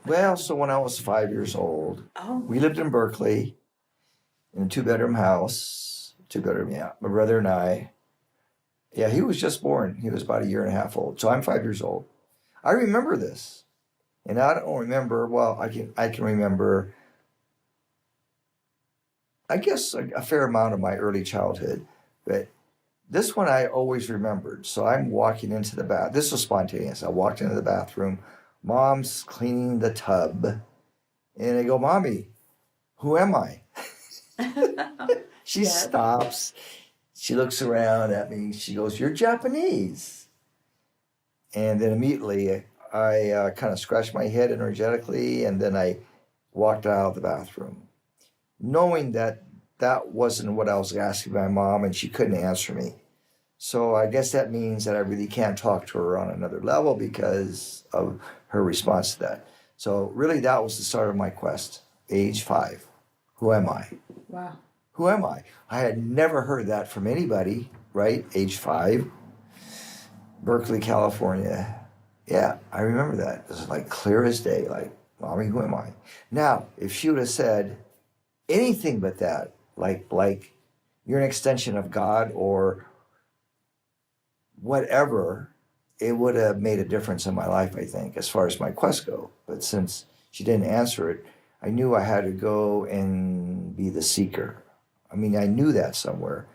Well, so when I was 5 years old, Oh, we lived in Berkeley in a two-bedroom house. Two-bedroom, yeah. My brother and I. Yeah, he was just born. He was about a year and a half old. So I'm 5 years old. I remember this. And I don't remember, well, I can remember, I guess, a fair amount of my early childhood. But this one I always remembered. So I'm walking into the bath. This was spontaneous. I walked into the bathroom. Mom's cleaning the tub. And I go, Mommy, who am I? She yes. stops. She looks around at me. She goes, You're Japanese. And then immediately I kind of scratched my head energetically, and then I walked out of the bathroom, knowing that that wasn't what I was asking my mom, and she couldn't answer me. So I guess that means that I really can't talk to her on another level because of her response to that. So really, that was the start of my quest, age 5. Who am I? Wow. Who am I? I had never heard that from anybody, right? Age 5, Berkeley, California. Yeah, I remember that. It was like clear as day, like, Mommy, who am I? Now, if she would have said anything but that, like you're an extension of God or whatever, it would have made a difference in my life, I think, as far as my quest go. But since she didn't answer it, I knew I had to go and be the seeker. I mean, I knew that somewhere.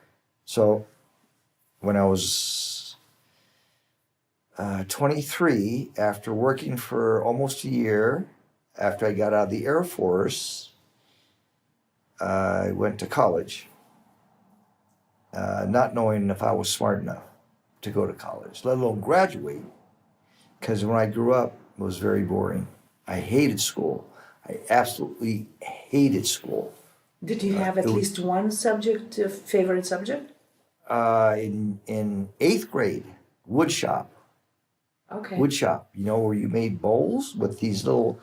So when I was 23, after working for almost a year, after I got out of the Air Force, I went to college, not knowing if I was smart enough to go to college, let alone graduate. Because when I grew up, it was very boring. I hated school. I absolutely hated school. Did you have at least one subject, favorite subject? In 8th grade, wood shop. Okay. Wood shop, you know, where you made bowls with these little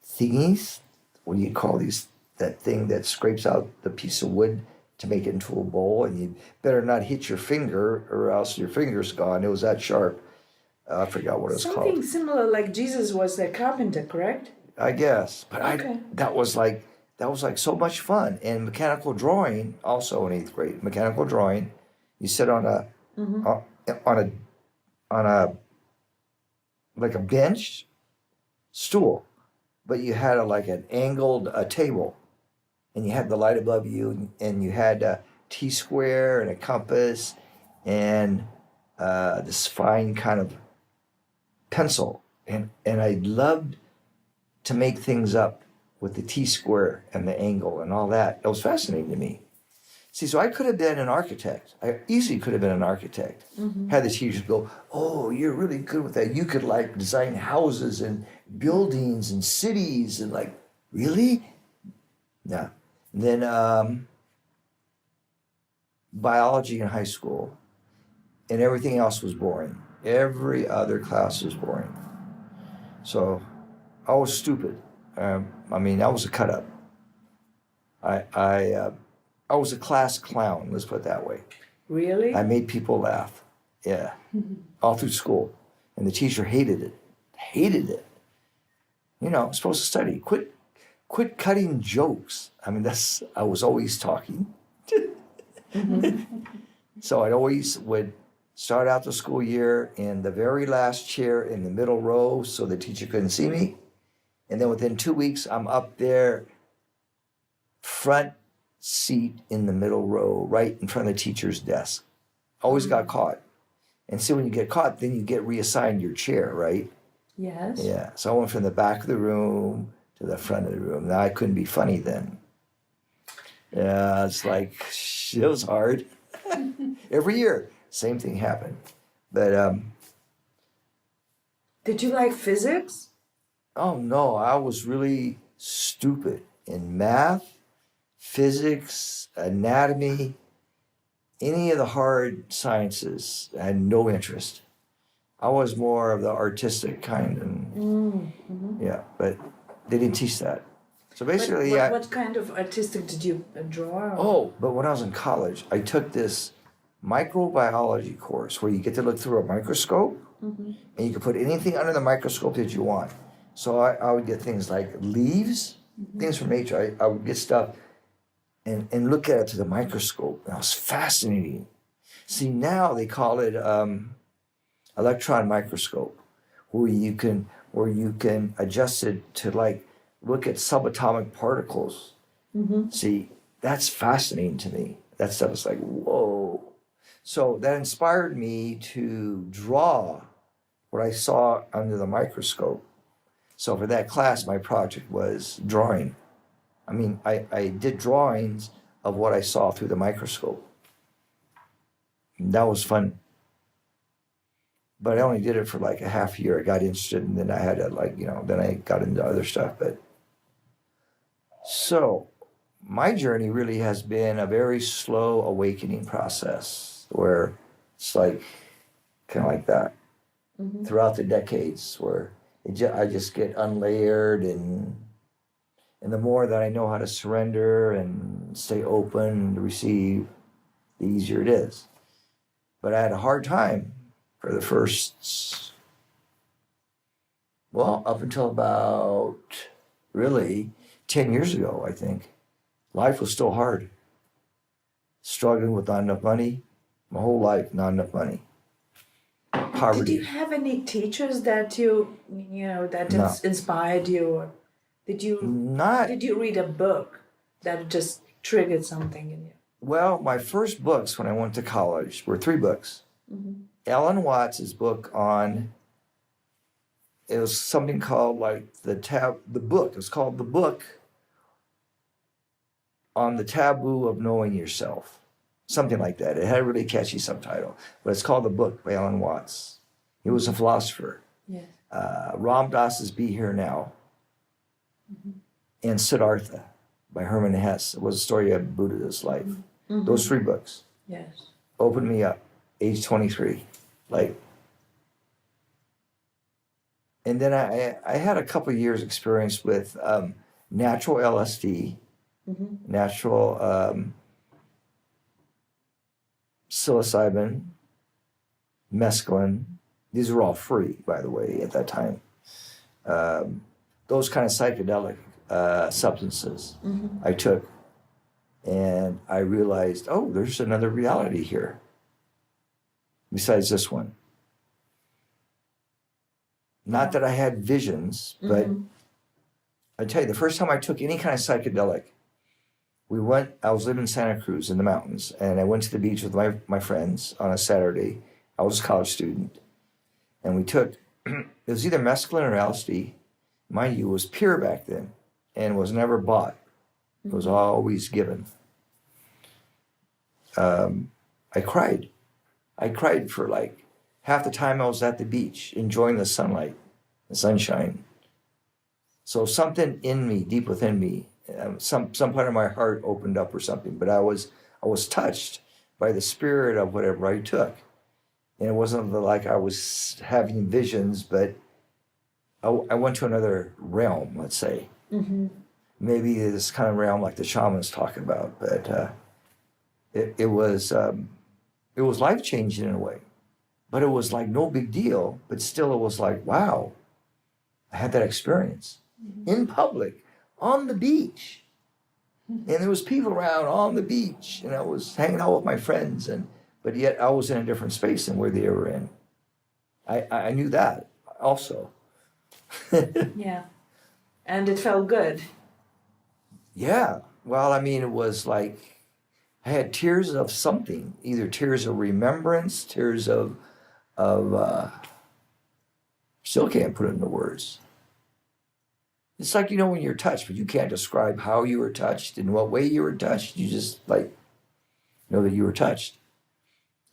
thingies. What do you call these? That thing that scrapes out the piece of wood to make it into a bowl, and you better not hit your finger or else your finger's gone. It was that sharp. I forgot what it was Something called. similar, like Jesus was a carpenter, correct? I guess, but Okay. that was like so much fun. And mechanical drawing, also in 8th grade, mechanical drawing, you sit on a on a like a bench stool, but you had like an angled table, and you had the light above you, and you had a T-square and a compass and this fine kind of pencil, and I loved to make things up with the T-square and the angle and all that. It was fascinating to me. See, so I could have been an architect. I easily could have been an architect. Had the teachers go, "Oh, you're really good with that. You could like design houses and buildings and cities," and like, really? No. And then biology in high school, and everything else was boring. Every other class was boring. So I was stupid. I mean, I was a cut up. I was a class clown, let's put it that way. Really? I made people laugh. Yeah. All through school. And the teacher hated it. Hated it. You know, I'm supposed to study. Quit cutting jokes. I mean, I was always talking. So I always would start out the school year in the very last chair in the middle row so the teacher couldn't see me. And then within 2 weeks, I'm up there, front seat in the middle row, right in front of the teacher's desk. Always got caught. And so when you get caught, then you get reassigned your chair, right? Yes. Yeah. So I went from the back of the room to the front of the room. Now I couldn't be funny then. Yeah, it's like, it was hard. Every year, same thing happened. But, Did you like physics? oh no, I was really stupid in math, physics, anatomy, any of the hard sciences. I had no interest. I was more of the artistic kind, and yeah, but they didn't teach that. So basically, What kind of artistic did you draw? Oh, but when I was in college, I took this microbiology course where you get to look through a microscope, and you can put anything under the microscope that you want. So I would get things like leaves, things from nature. I would get stuff and look at it to the microscope. And it was fascinating. See, now they call it electron microscope, where you can adjust it to like look at subatomic particles. See, that's fascinating to me. That stuff is like, whoa. So that inspired me to draw what I saw under the microscope. So for that class, my project was drawing. I mean, I did drawings of what I saw through the microscope. And that was fun. But I only did it for like a half year. I got interested, and then I had to then I got into other stuff. But so my journey really has been a very slow awakening process where it's like kind of like that throughout the decades where I just get unlayered, and the more that I know how to surrender and stay open to receive, the easier it is. But I had a hard time for the first, up until about really 10 years ago, I think. Life was still hard. Struggling with not enough money. My whole life, not enough money. Poverty. Did you have any teachers that that inspired you? Or did you read a book that just triggered something in you? Well, my first books when I went to college were 3 books. Alan Watts' book it was something called like the book. It was called The Book on the Taboo of Knowing Yourself. Something like that. It had a really catchy subtitle, but it's called The Book by Alan Watts. He was a philosopher. Yes. Ram Dass's Be Here Now. And Siddhartha by Hermann Hesse. It was a story of Buddha's life. Those 3 books. Yes. Opened me up, age 23. And then I had a couple of years experience with natural LSD, natural psilocybin, mescaline. These were all free, by the way, at that time. Those kind of psychedelic substances I took. And I realized, there's another reality here besides this one. Not that I had visions, but I tell you, the first time I took any kind of psychedelic, I was living in Santa Cruz in the mountains, and I went to the beach with my friends on a Saturday. I was a college student. And we took, it was either mescaline or LSD. Mind you, it was pure back then and was never bought. It was always given. I cried. I cried for like half the time I was at the beach, enjoying the sunlight, the sunshine. So something in me, deep within me, some part of my heart opened up or something. But I was touched by the spirit of whatever I took. And it wasn't like I was having visions, but I went to another realm, let's say. Maybe this kind of realm like the shamans talk about, but it was life-changing in a way. But it was like no big deal, but still it was like, wow, I had that experience in public, on the beach. And there was people around on the beach, and I was hanging out with my friends, but yet I was in a different space than where they were in. I knew that also. Yeah. And it felt good. Yeah. Well, I mean, it was like I had tears of something, either tears of remembrance, tears of still can't put it into words. It's like, when you're touched, but you can't describe how you were touched, in what way you were touched. You just know that you were touched.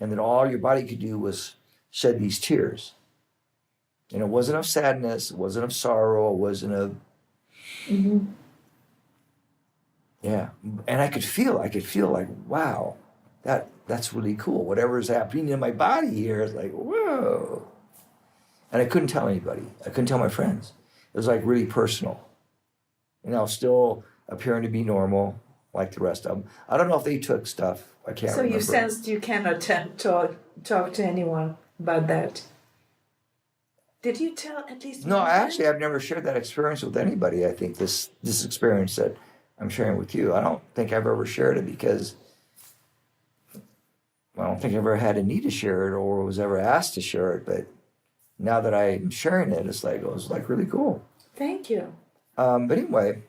And then all your body could do was shed these tears. And it wasn't of sadness, it wasn't of sorrow, it wasn't of... Yeah. And I could feel like, wow, that's really cool. Whatever is happening in my body here is like, whoa. And I couldn't tell anybody. I couldn't tell my friends. It was like really personal. And I was still appearing to be normal like the rest of them. I don't know if they took stuff. I can't remember. So you sensed you cannot talk to anyone about that? Did you tell at least No, one actually, I've never shared that experience with anybody. I think this experience that I'm sharing with you, I don't think I've ever shared it because I don't think I ever had a need to share it or was ever asked to share it. But now that I'm sharing it, it was like really cool. Thank you. But anyway,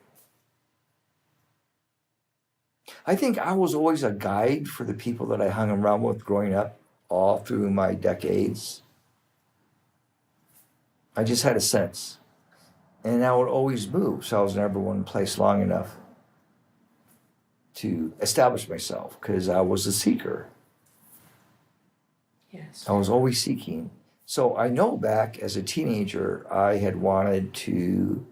I think I was always a guide for the people that I hung around with growing up all through my decades. I just had a sense. And I would always move, so I was never one place long enough to establish myself because I was a seeker. Yes. I was always seeking. So I know back as a teenager, I had wanted to,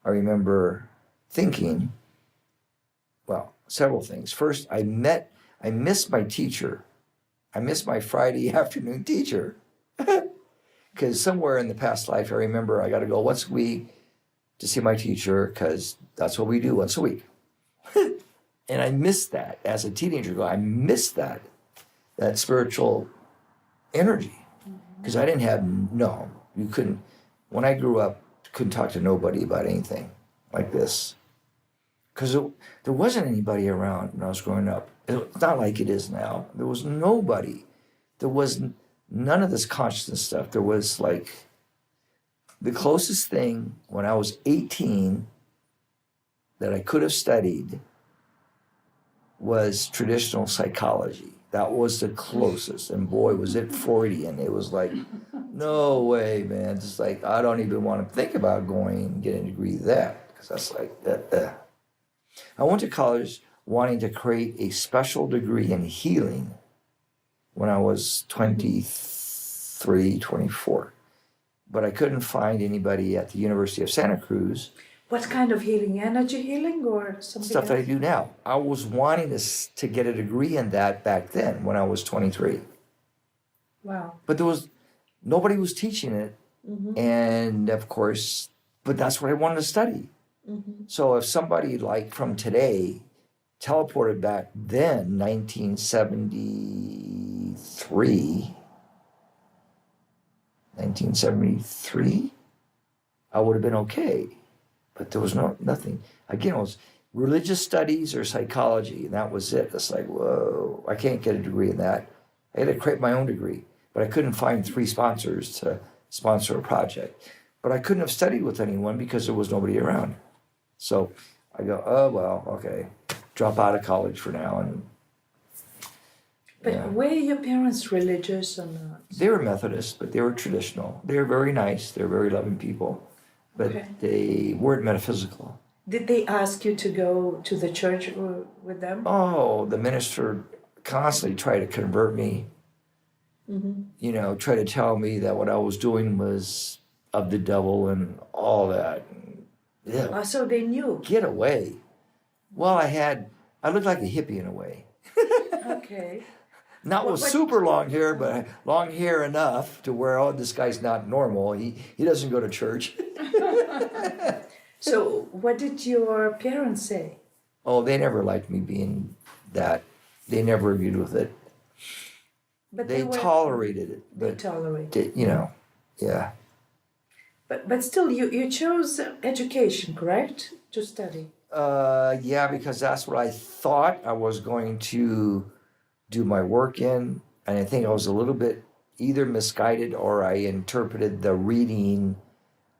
I remember thinking, well, several things. First, I missed my teacher. I missed my Friday afternoon teacher. Because somewhere in the past life, I remember I got to go once a week to see my teacher because that's what we do once a week. And I missed that as a teenager. I missed that spiritual energy because I didn't have, you couldn't, when I grew up, couldn't talk to nobody about anything like this because there wasn't anybody around when I was growing up. It's not like it is now. There was nobody. There was none of this consciousness stuff. There was like the closest thing when I was 18 that I could have studied was traditional psychology. That was the closest. And boy, was it Freudian. It was like, no way, man. It's like, I don't even want to think about going and getting a degree in that because that's like, I went to college wanting to create a special degree in healing when I was 23, 24. But I couldn't find anybody at the University of Santa Cruz. What kind of healing? Energy healing or something Stuff else? that I do now. I was wanting to get a degree in that back then when I was 23. Wow. But nobody was teaching it. Mm-hmm. And of course, but that's what I wanted to study. Mm-hmm. So if somebody like from today teleported back then, 1973, I would have been okay. But there was nothing. Again, it was religious studies or psychology, and that was it. It's like, whoa, I can't get a degree in that. I had to create my own degree, but I couldn't find 3 sponsors to sponsor a project. But I couldn't have studied with anyone because there was nobody around. So I go, oh, well, okay, drop out of college for now. But were your parents religious or not? They were Methodist, but they were traditional. They were very nice. They were very loving people, but they weren't metaphysical. Did they ask you to go to the church with them? Oh, the minister constantly tried to convert me. Mm-hmm. Try to tell me that what I was doing was of the devil and all that. Yeah. Oh, so they knew. Get away. Well, I looked like a hippie in a way. Okay. Not with super long hair, but long hair enough to where, oh, this guy's not normal. He doesn't go to church. So what did your parents say? Oh, they never liked me being that. They never agreed with it. But they tolerated it. They tolerated it. Yeah. But still, you chose education, correct? To study. Yeah, because that's what I thought I was going to do my work in. And I think I was a little bit either misguided or I interpreted the reading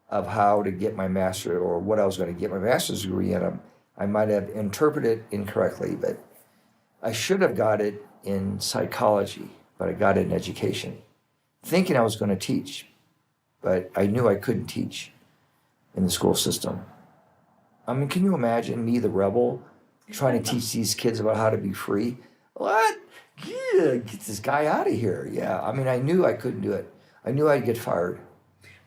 of how to get my master or what I was going to get my master's degree in. I might have interpreted it incorrectly, but I should have got it in psychology, but I got it in education, thinking I was going to teach, but I knew I couldn't teach in the school system. I mean, can you imagine me, the rebel, trying to teach these kids about how to be free? What? Yeah, get this guy out of here. Yeah, I mean, I knew I couldn't do it. I knew I'd get fired.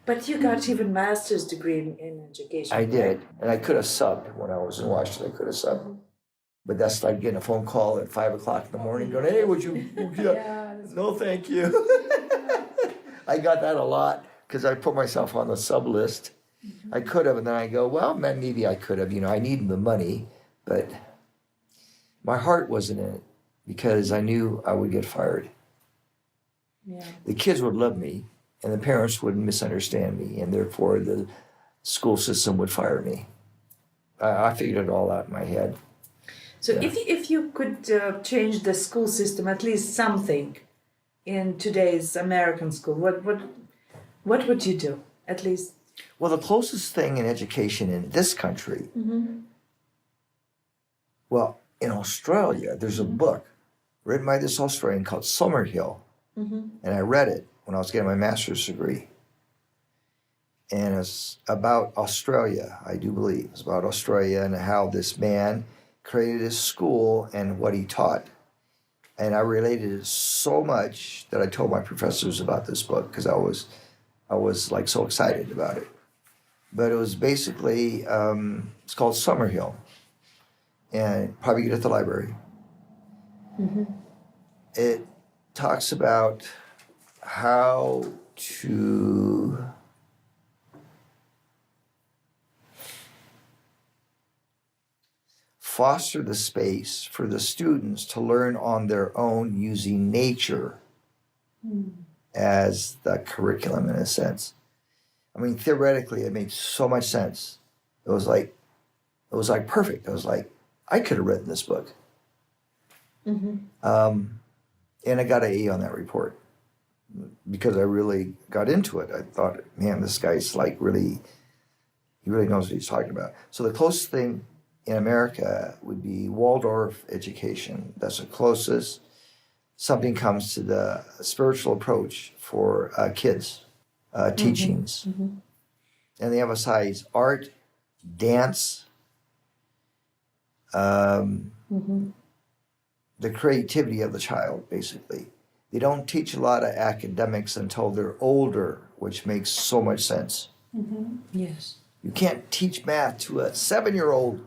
But you got even master's degree in education. I did, and I could have subbed when I was in Washington. I could have subbed, but that's like getting a phone call at 5 o'clock in the morning, going, "Hey, would you?" No, thank you. I got that a lot because I put myself on the sub list. Mm-hmm. I could have, and then I go, well, maybe I could have. I needed the money, but my heart wasn't in it because I knew I would get fired. Yeah. The kids would love me. and the parents would misunderstand me, and therefore the school system would fire me. I figured it all out in my head. So if you could change the school system, at least something, in today's American school, what would you do? At least. Well, the closest thing in education in this country, well, in Australia, there's a book written by this Australian called Summerhill, and I read it when I was getting my master's degree. And it's about Australia, I do believe. It's about Australia and how this man created his school and what he taught. And I related it so much that I told my professors about this book because I was like so excited about it. But it was basically, it's called Summerhill. And probably get it at the library. It talks about how to foster the space for the students to learn on their own using nature as the curriculum in a sense. I mean, theoretically, it made so much sense. It was like perfect. I was like, I could have written this book. And I got an A on that report because I really got into it. I thought, man, this guy's like he really knows what he's talking about. So the closest thing in America would be Waldorf education. That's the closest something comes to the spiritual approach for kids, teachings. And they emphasize art, dance, the creativity of the child, basically. They don't teach a lot of academics until they're older, which makes so much sense. Yes. You can't teach math to a 7-year-old.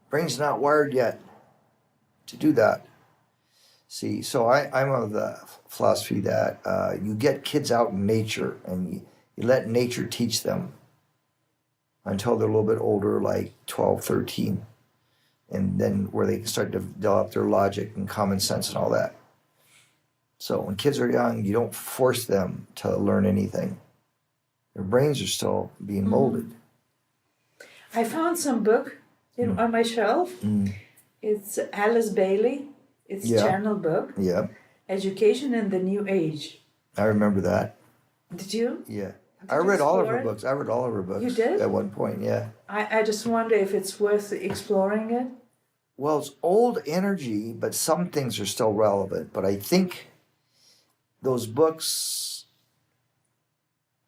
Brain's not wired yet to do that. See, so I'm of the philosophy that you get kids out in nature and you let nature teach them until they're a little bit older, like 12, 13. And then where they can start to develop their logic and common sense and all that. So when kids are young, you don't force them to learn anything. Their brains are still being molded. I found some book on my shelf. It's Alice Bailey. It's a channel book. Yeah. Education in the New Age. I remember that. Did you? Yeah. Did I you read all of explore her it? books. I read all of her books. You did? At one point, yeah. I just wonder if it's worth exploring it. Well, it's old energy, but some things are still relevant. But I think those books,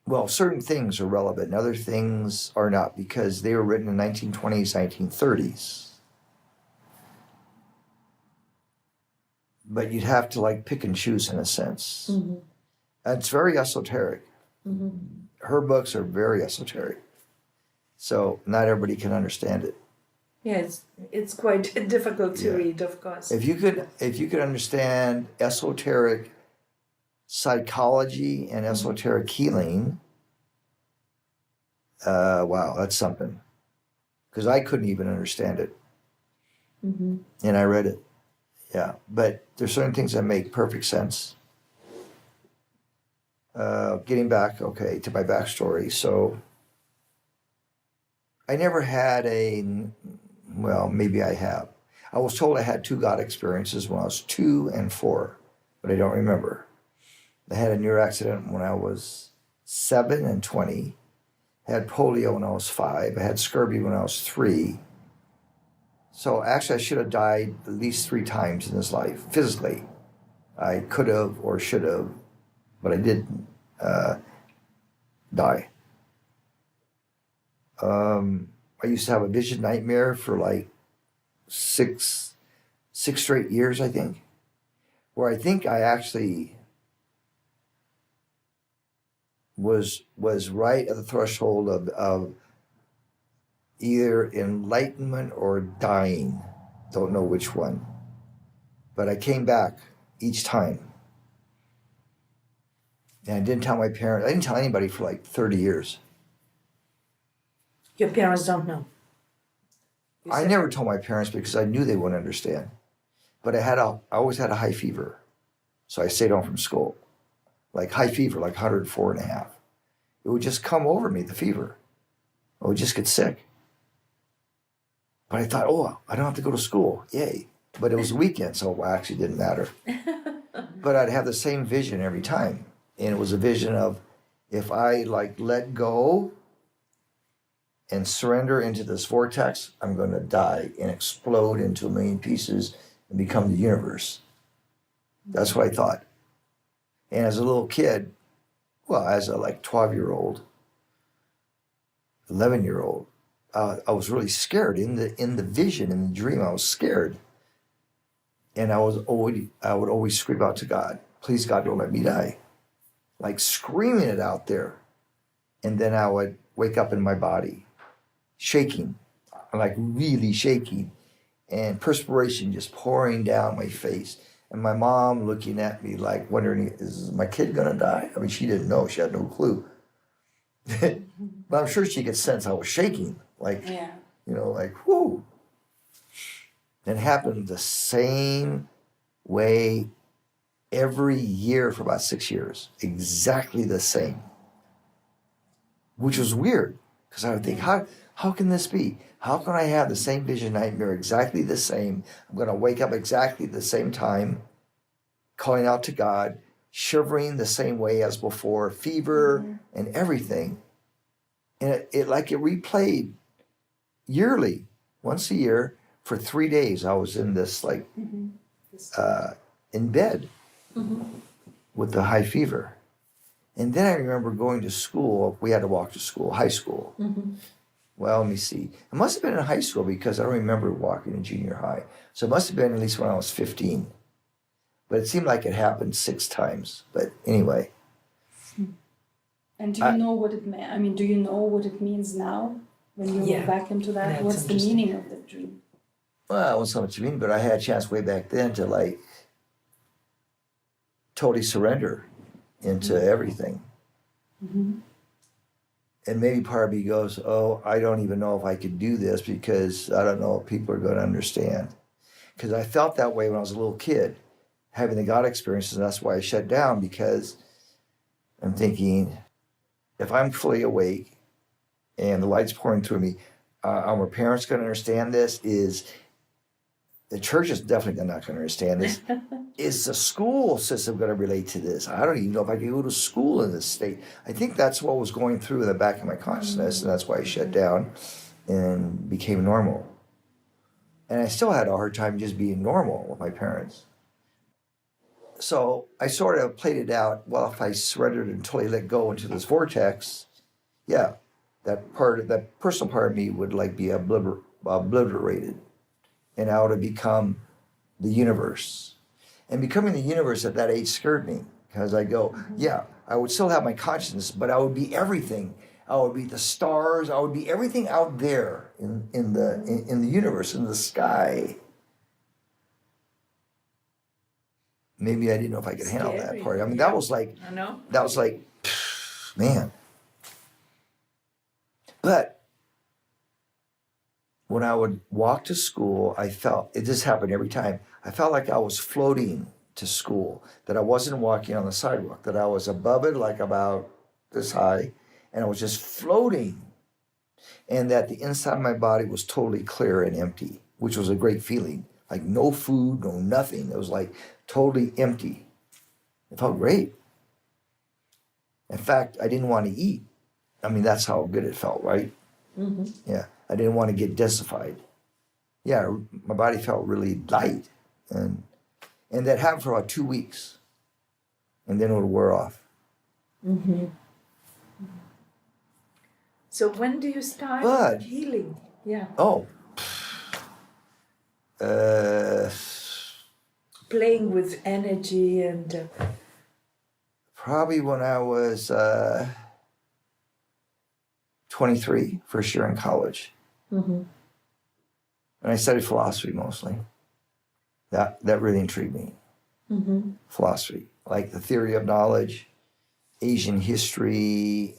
well, certain things are relevant and other things are not because they were written in 1920s, 1930s. But you'd have to like pick and choose in a sense. And it's very esoteric. Her books are very esoteric. So not everybody can understand it. Yeah, it's quite difficult to read, of course. If you could understand esoteric psychology and esoteric healing, wow, that's something. Because I couldn't even understand it. And I read it. Yeah, but there's certain things that make perfect sense. Getting back, to my backstory. So I never had well, maybe I have. I was told I had 2 God experiences when I was 2 and 4, but I don't remember. I had a near accident when I was 7 and 20. I had polio when I was 5. I had scurvy when I was 3. So actually I should have died at least 3 times in this life, physically. I could have or should have, but I didn't die. I used to have a vision nightmare for like 6 straight years, I think, where I think I actually was right at the threshold of either enlightenment or dying. Don't know which one. But I came back each time. And I didn't tell my parents. I didn't tell anybody for like 30 years. Your parents don't know. I never told my parents because I knew they wouldn't understand. But I always had a high fever. So I stayed home from school. like high fever, like 104.5. It would just come over me, the fever. I would just get sick. But I thought, oh, I don't have to go to school. Yay. But it was a weekend, so it actually didn't matter. But I'd have the same vision every time. And it was a vision of if I like let go and surrender into this vortex, I'm going to die and explode into a million pieces and become the universe. That's what I thought. And as a little kid, well, as a like 12-year-old, 11-year-old, I was really scared in the vision, in the dream. I was scared, and I would always scream out to God, "Please, God, don't let me die," like screaming it out there. And then I would wake up in my body, shaking, like really shaking, and perspiration just pouring down my face. And my mom looking at me like wondering, is my kid gonna die? I mean, she didn't know. She had no clue. But I'm sure she could sense I was shaking. Like, like, whoo. And it happened the same way every year for about 6 years. Exactly the same. Which was weird. Because I would think, how can this be? How can I have the same vision nightmare exactly the same? I'm going to wake up exactly the same time, calling out to God, shivering the same way as before, fever and everything. And it replayed yearly, once a year, for 3 days. I was in this in bed with the high fever. And then I remember going to school. We had to walk to school, high school. Well, let me see. It must have been in high school because I don't remember walking in junior high. So it must have been at least when I was 15. But it seemed like it happened 6 times. But anyway. And do you know what it meant? I mean, do you know what it means now when you go back into that? That's What's the meaning of the dream? Well, it wasn't so much meaning, but I had a chance way back then to like totally surrender into everything. And maybe part of me goes, oh, I don't even know if I could do this because I don't know if people are going to understand. Because I felt that way when I was a little kid, having the God experiences, and that's why I shut down, because I'm thinking, if I'm fully awake and the light's pouring through me, are my parents going to understand this? Is the church is definitely not going to understand this. Is the school system going to relate to this? I don't even know if I can go to school in this state. I think that's what was going through in the back of my consciousness, and that's why I shut down and became normal. And I still had a hard time just being normal with my parents. So I sort of played it out. Well, if I surrendered and totally let go into this vortex, yeah, that personal part of me would like be obliterated, and I would have become the universe. And becoming the universe at that age scared me, because I go, yeah, I would still have my consciousness, but I would be everything. I would be the stars. I would be everything out there in the universe, in the sky. Maybe I didn't know if I could handle that part. I mean, that was like, man. But when I would walk to school, I felt, this happened every time, I felt like I was floating to school, that I wasn't walking on the sidewalk, that I was above it, like about this high, and I was just floating. And that the inside of my body was totally clear and empty, which was a great feeling. Like no food, no nothing. It was like totally empty. It felt great. In fact, I didn't want to eat. I mean, that's how good it felt, right? Yeah, I didn't want to get densified. Yeah, my body felt really light. And that happened for about 2 weeks. And then it would wear off. So when do you start healing? Yeah. Oh. Playing with energy and... Probably when I was 23, first year in college. And I studied philosophy mostly. That really intrigued me. Philosophy, like the theory of knowledge, Asian history,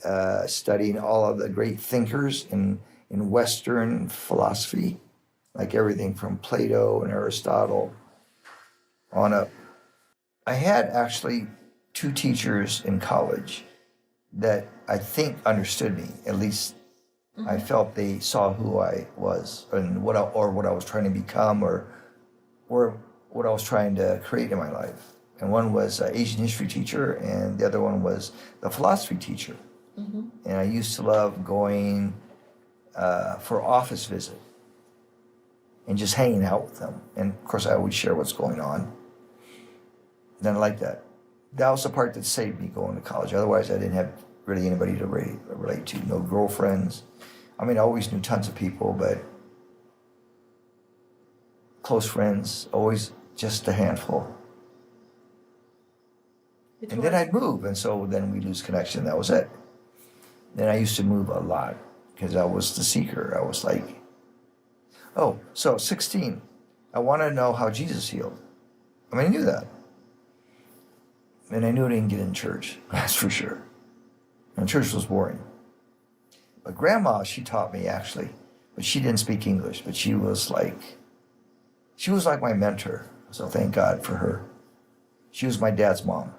studying all of the great thinkers in Western philosophy, like everything from Plato and Aristotle on up. I had actually two teachers in college that I think understood me. At least I felt they saw who I was and what I was trying to become, or what I was trying to create in my life. And one was an Asian history teacher, and the other one was the philosophy teacher. And I used to love going for office visit and just hanging out with them. And of course, I would share what's going on. And I liked that. That was the part that saved me going to college. Otherwise, I didn't have really anybody to relate to. No girlfriends. I mean, I always knew tons of people, but close friends, always just a handful. And then I'd move, and so then we lose connection. That was it. Then I used to move a lot because I was the seeker. I was like, oh, so 16, I want to know how Jesus healed. I mean, I knew that. And I knew I didn't get in church, that's for sure. And church was boring. But Grandma, she taught me actually, but she didn't speak English, but she was like my mentor. So thank God for her. She was my dad's mom.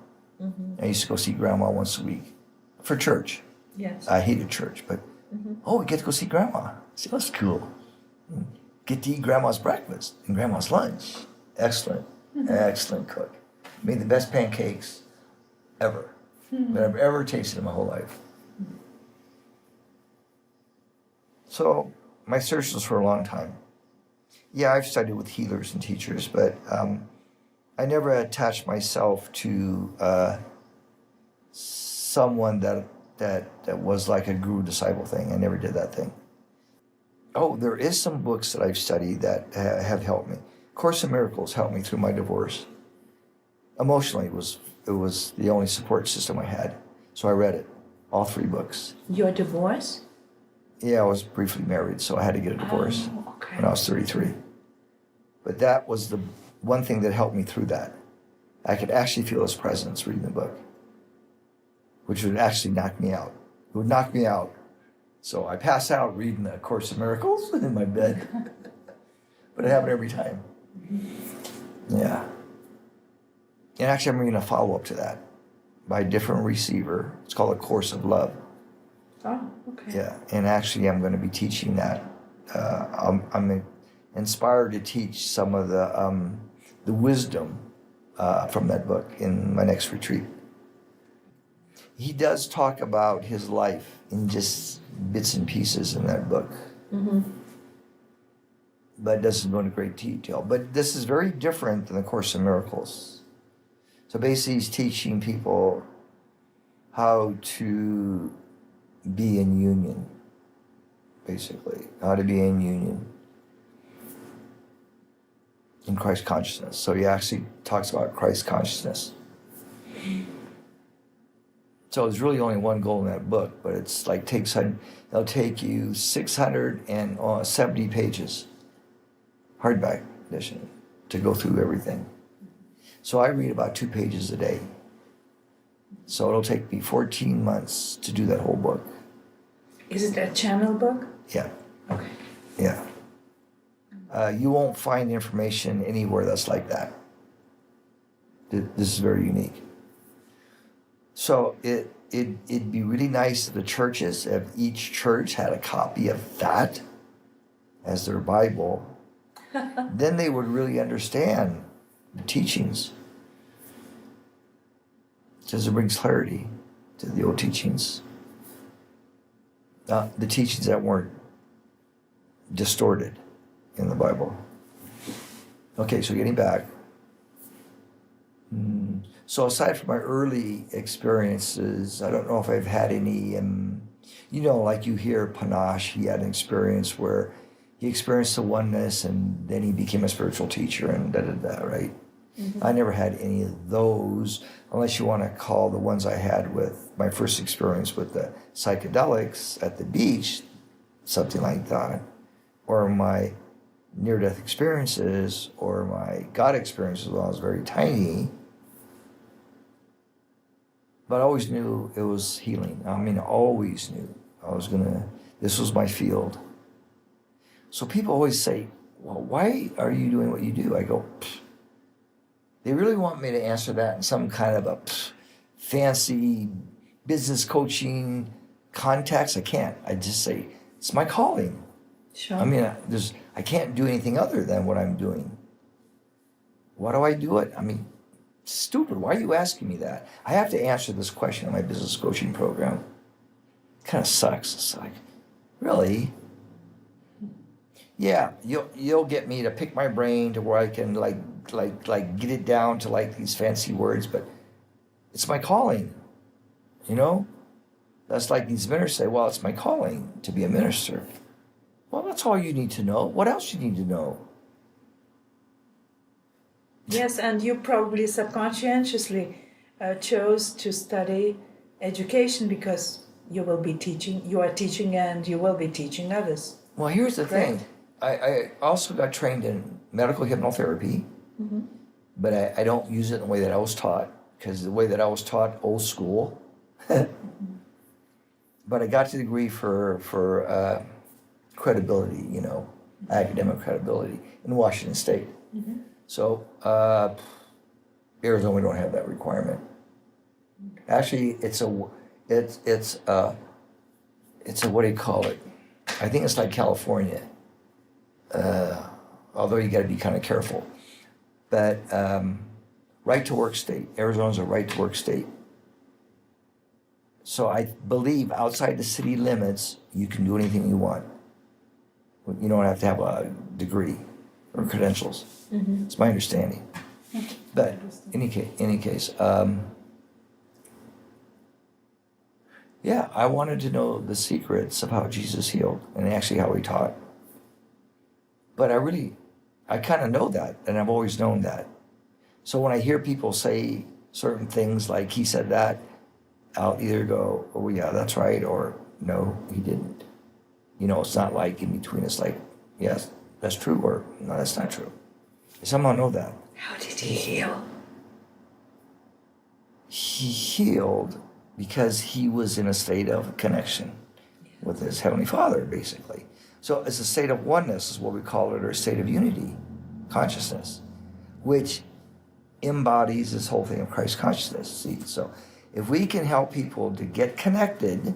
I used to go see Grandma once a week for church. Yes. I hated church, but we get to go see Grandma. See, that's cool. Get to eat Grandma's breakfast and Grandma's lunch. Excellent, excellent cook. Made the best pancakes ever that I've ever tasted in my whole life. So my search was for a long time. Yeah, I've studied with healers and teachers, but I never attached myself to someone that was like a guru disciple thing. I never did that thing. Oh, there is some books that I've studied that have helped me. Course in Miracles helped me through my divorce. Emotionally, it was the only support system I had. So I read it, all 3 books. Your divorce? Yeah, I was briefly married, so I had to get a divorce Okay. when I was 33. But that was the one thing that helped me through that. I could actually feel his presence reading the book, which would actually knock me out. It would knock me out. So I pass out reading the Course in Miracles in my bed. But it happened every time. Yeah. And actually, I'm reading a follow-up to that by a different receiver. It's called A Course of Love. Oh, okay. Yeah, and actually I'm going to be teaching that. I'm inspired to teach some of the wisdom from that book in my next retreat. He does talk about his life in just bits and pieces in that book. But it doesn't go into great detail. But this is very different than the Course in Miracles. So basically he's teaching people how to be in union, basically. How to be in union in Christ consciousness. So he actually talks about Christ consciousness. So there's really only one goal in that book, but it's like it'll take you 670 pages, hardback edition, to go through everything. So I read about 2 pages a day. So it'll take me 14 months to do that whole book. Is it a channel book? Yeah. Okay. Yeah. You won't find information anywhere that's like that. This is very unique. So it'd be really nice if the churches, if each church had a copy of that as their Bible, then they would really understand the teachings. Because it brings clarity to the old teachings. The teachings that weren't distorted in the Bible. Okay, so getting back. So aside from my early experiences, I don't know if I've had any, like you hear Panache, he had an experience where he experienced the oneness and then he became a spiritual teacher and da-da-da, right? I never had any of those, unless you want to call the ones I had with my first experience with the psychedelics at the beach, something like that, or my near-death experiences, or my God experiences when I was very tiny. But I always knew it was healing. I mean, I always knew this was my field. So people always say, well, why are you doing what you do? I go, pfft. They really want me to answer that in some kind of a fancy business coaching contacts. I can't. I just say it's my calling. Sure. I mean, I can't do anything other than what I'm doing. Why do I do it? I mean, stupid. Why are you asking me that? I have to answer this question in my business coaching program. It kind of sucks. It's like, really? Yeah, you'll get me to pick my brain to where I can like get it down to like these fancy words, but it's my calling. You know? That's like these ministers say, well, it's my calling to be a minister. Well, that's all you need to know. What else you need to know? Yes, and you probably subconsciously chose to study education because you will be teaching, you are teaching and you will be teaching others. Well, here's the Correct. thing. I also got trained in medical hypnotherapy, but I don't use it in the way that I was taught, because the way that I was taught, old school. But I got the degree for credibility, you know, academic credibility in Washington State. So Arizona, we don't have that requirement. Actually, it's a what do you call it? I think it's like California. Although you got to be kind of careful. But right to work state. Arizona's a right to work state. So I believe outside the city limits, you can do anything you want. You don't have to have a degree or credentials. It's my understanding. But any case, yeah, I wanted to know the secrets of how Jesus healed and actually how he taught. But I kind of know that, and I've always known that. So when I hear people say certain things like he said that, I'll either go, oh yeah, that's right, or no, he didn't. You know, it's not like in between. It's like, yes, that's true, or no, that's not true. Somehow know that. How did he heal? He healed because he was in a state of connection with his Heavenly Father, basically. So it's a state of oneness is what we call it, or a state of unity, consciousness, which embodies this whole thing of Christ consciousness. See, so if we can help people to get connected,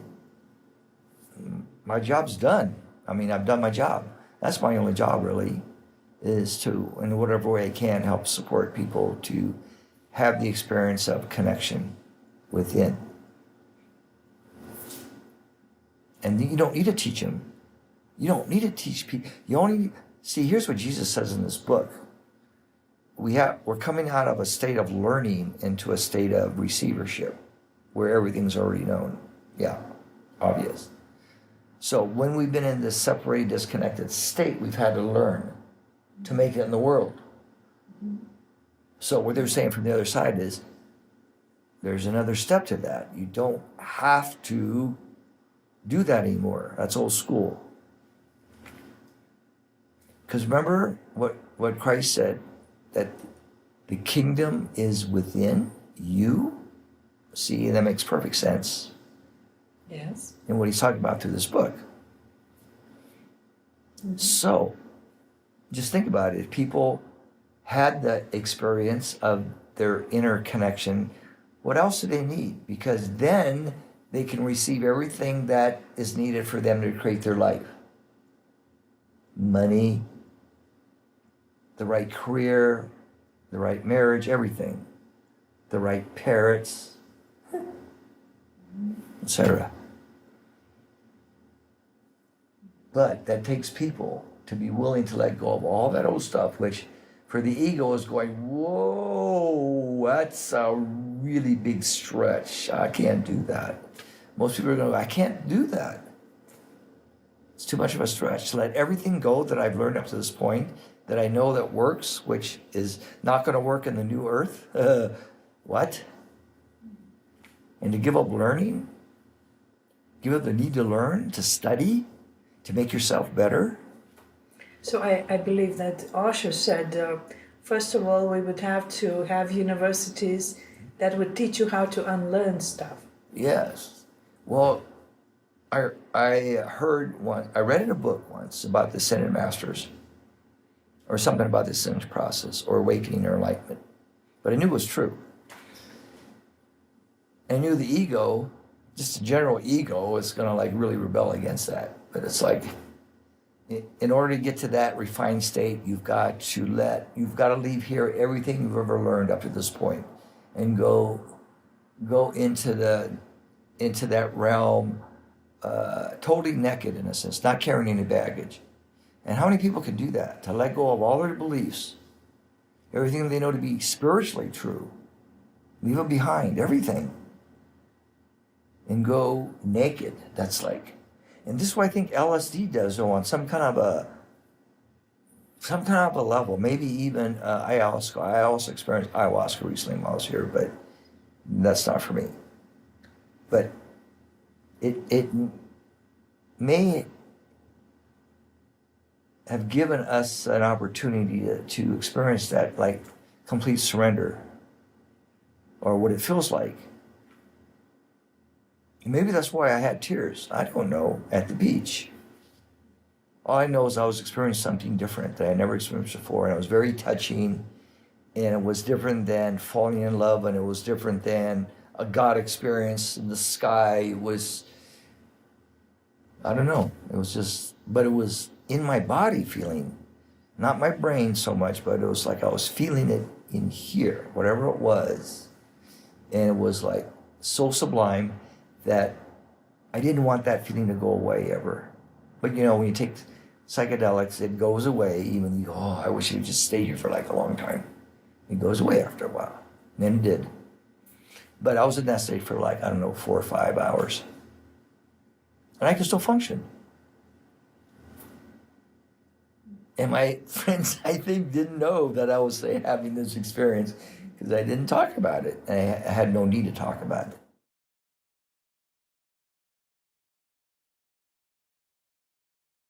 my job's done. I mean, I've done my job. That's my only job, really, is to, in whatever way I can, help support people to have the experience of connection within. And you don't need to teach them. You don't need to teach people. You only see. Here's what Jesus says in this book. We're coming out of a state of learning into a state of receivership, where everything's already known. Yeah, obvious. So when we've been in this separated, disconnected state, we've had to learn to make it in the world. So what they're saying from the other side is, there's another step to that. You don't have to do that anymore. That's old school. Because remember what Christ said, that the kingdom is within you. See, that makes perfect sense. Yes. And what he's talking about through this book. So, just think about it. If people had the experience of their inner connection, what else do they need? Because then they can receive everything that is needed for them to create their life. Money, the right career, the right marriage, everything. The right parents, etc. But that takes people to be willing to let go of all that old stuff, which for the ego is going, whoa, that's a really big stretch. I can't do that. Most people are going to go, I can't do that. It's too much of a stretch. To let everything go that I've learned up to this point, that I know that works, which is not going to work in the new earth. What? And to give up learning? Give up the need to learn, to study, to make yourself better? So I believe that Osho said, first of all, we would have to have universities that would teach you how to unlearn stuff. Yes. Well, I read in a book once about the Ascended Masters, or something about the Ascension process, or awakening or enlightenment. But I knew it was true. I knew the ego, just the general ego, was going to like really rebel against that. But it's like, in order to get to that refined state, you've got to leave here everything you've ever learned up to this point, and go into that realm totally naked, in a sense, not carrying any baggage. And how many people can do that? To let go of all their beliefs, everything they know to be spiritually true, leave it behind, everything, and go naked. That's like, and this is what I think LSD does, though, on some kind of a level. Maybe even ayahuasca. I also experienced ayahuasca recently while I was here, but that's not for me. But it may have given us an opportunity to experience that, like, complete surrender, or what it feels like. Maybe that's why I had tears. I don't know, at the beach. All I know is I was experiencing something different that I never experienced before, and it was very touching, and it was different than falling in love, and it was different than a God experience in the sky. It was, I don't know, it was just, but it was in my body feeling, not my brain so much, but it was like I was feeling it in here, whatever it was. And it was like so sublime that I didn't want that feeling to go away ever. But you know, when you take psychedelics, it goes away. Even you go, oh, I wish it would just stay here for like a long time. It goes away after a while. And then it did. But I was in that state for like, I don't know, 4 or 5 hours. And I could still function. And my friends, I think, didn't know that I was having this experience because I didn't talk about it. And I had no need to talk about it.